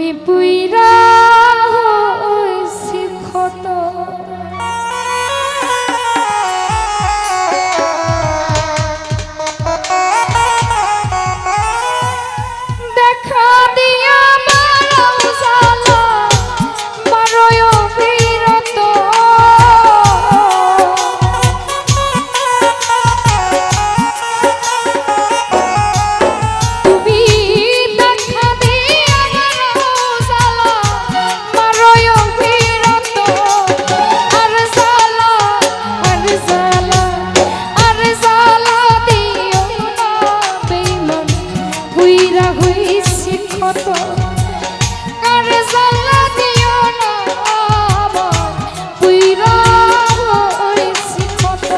আমি পুইরা হইছি ক্ষত দেখা দিয়া মারাও জ্বালা মারয় বিরত তুমি দেখা দিয়া মারাও জ্বালা মারয় বিরত আর জ্বালা দিও না বেঈমান পুইরা হইছি ক্ষত আর জ্বালা দিও না আমার পুইরা হইছি ক্ষত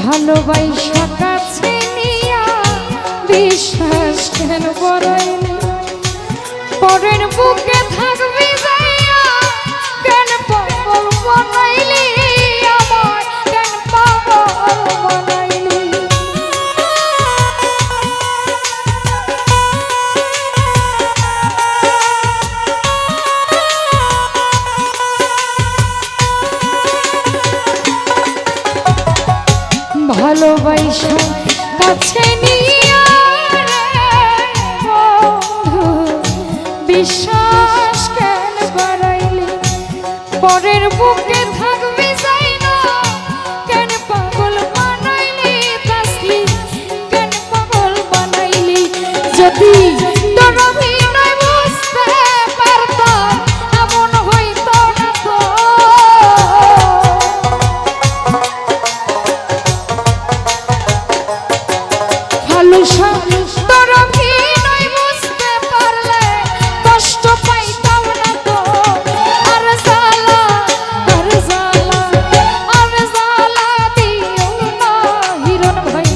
ভালোবাসা কাছে নিয়া বিশ্বাস কেন বড়াইলি পরের বুকে থাকবি যাইয়া কেন পাগল বানাইলি আমার কেন পাগল বানাইলি ভালোবাসা কাছে নিয়া বন্ধু বিশ্বাস কেন বাড়াইলি পরের বুকে থাকবি যাই না কেন পাগল বানাইলি তাসলি কেন পাগল বানাইলি যদি তোর অভিনয় বুঝতে পারতাম এমন হইতো না তো তোর অভিনয় বুঝতে পারলে কষ্ট পাইতাম না তো আর জ্বালা দিও না হিরণ ভাই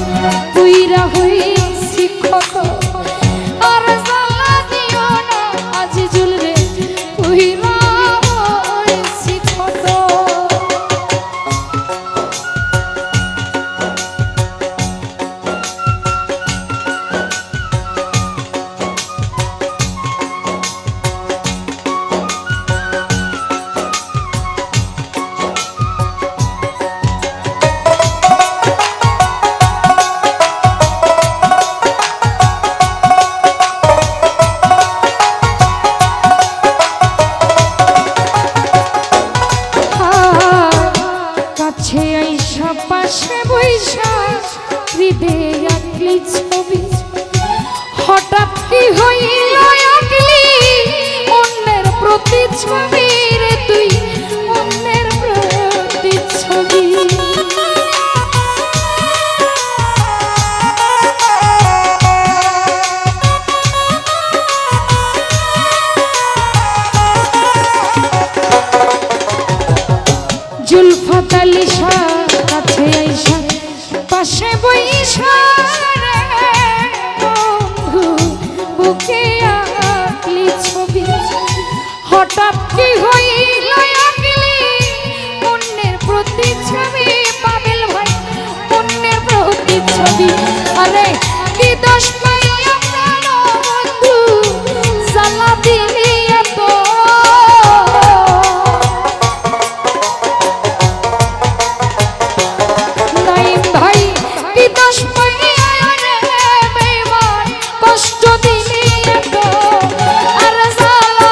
পুইরা হইছি ক্ষত আর জ্বালা দিও না আজিজুল রে পুইরা হইছি ক্ষত পাশে বৈশা হৃদয়ে আঁকলি ছবি হঠাৎ কি হইল আঁকলি অন্যের প্রতিচ্ছবি রে তুই অন্যের প্রতিচ্ছবি জুলফত আলী কাছে আইসা পাশে বইসা বন্ধু বুকে আঁকলি ছবি হঠাৎ কি হইল আঁকলি অন্যের প্রতিচ্ছবি পাবেল ভাই অন্যের প্রতিচ্ছবি আরে কি দোষ পাইয়া বন্ধু জ্বালা দিলি এত কষ্ট দিলি এত আর জ্বালা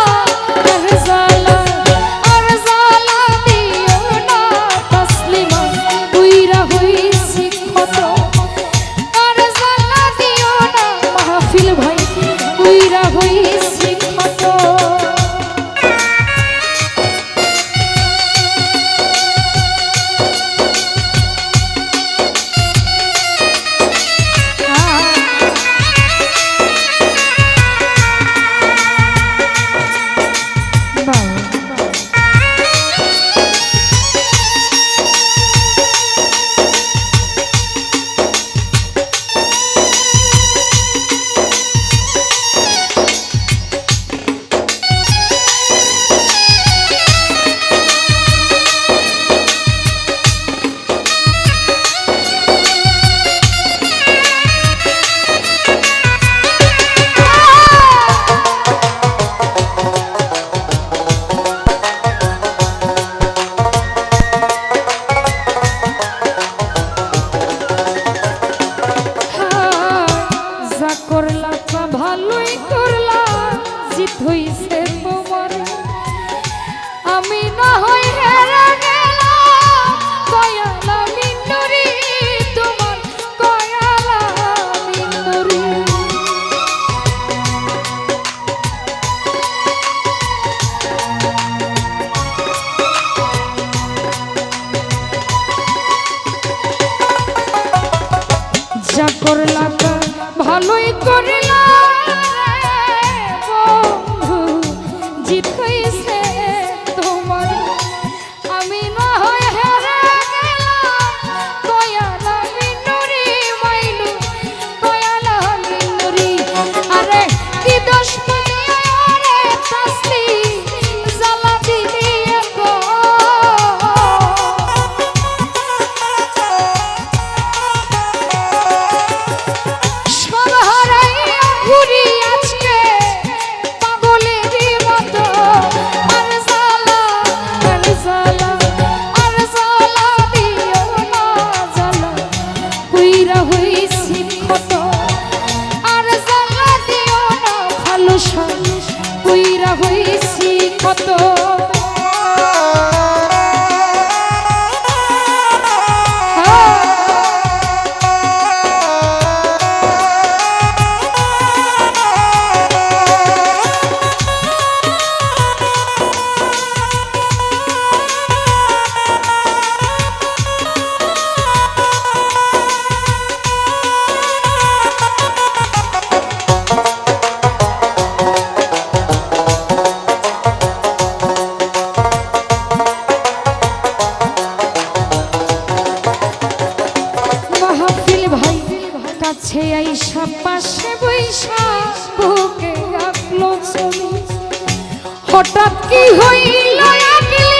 হঠাৎ কি হইল আগলি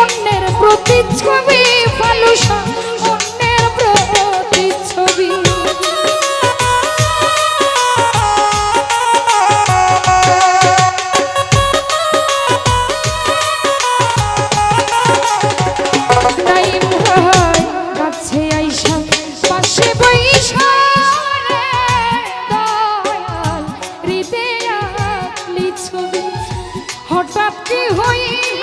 অন্যের প্রতিচ্ছবি ফালুসা অন্যের প্রতিচ্ছবি নাইম ভাই কাছে আইসা পাশে বইসা রে দয়াল হৃদয়ে আঁকলি ছবি হঠাৎ কি হইল